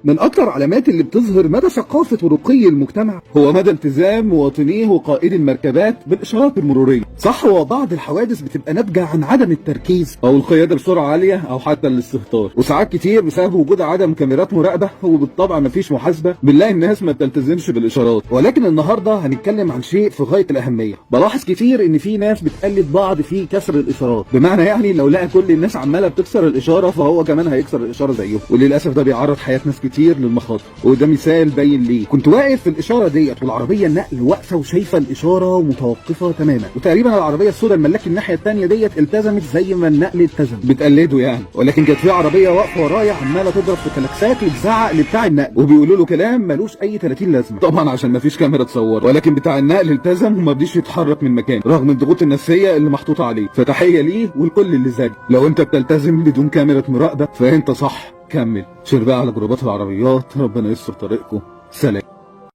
من اكتر علامات اللي بتظهر مدى ثقافة ورقي المجتمع هو مدى التزام مواطنيه وقائدي المركبات بالاشارات المرورية. صح، هو بعض الحوادث بتبقى ناتجة عن عدم التركيز او القيادة بسرعة عالية او حتى الاستهتار، وساعات كتير بسبب وجود عدم كاميرات مراقبة وبالطبع مفيش محاسبة بنلاقي الناس ما بتلتزمش بالاشارات. ولكن النهارده هنتكلم عن شيء في غاية الاهمية. بلاحظ كتير ان في ناس بتقلد بعض في كسر الاشارات، بمعنى يعني لو لقى كل الناس عمالة بتكسر الاشارة فهو كمان هيكسر الاشارة زيهم، وللاسف ده بيعرض حياة ناس كتير للمخاطر، وده مثال باين ليه. كنت واقف في الاشاره ديت والعربيه النقل واقفه وشايفه الاشاره متوقفه تماما، وتقريبا العربيه السوداء الملاك الناحيه الثانيه ديت التزمت زي ما النقل التزم، بتقلده يعني. ولكن كانت في عربيه واقفه ورايا عماله تضرب في كلاكسات وتزعق لبتاع النقل وبيقولوا له كلام ملوش اي 30 لازمه، طبعا عشان ما فيش كاميرا تصور. ولكن بتاع النقل التزم وما بديش يتحرك من مكانه رغم الضغوط النفسيه اللي محطوطه عليه. فتحيه ليه ولكل اللي زيه. لو انت بتلتزم بدون كاميرا مراقبه فانت صح، كمل. شير بقى على جروبات العربيات. ربنا يستر طريقكم. سلام.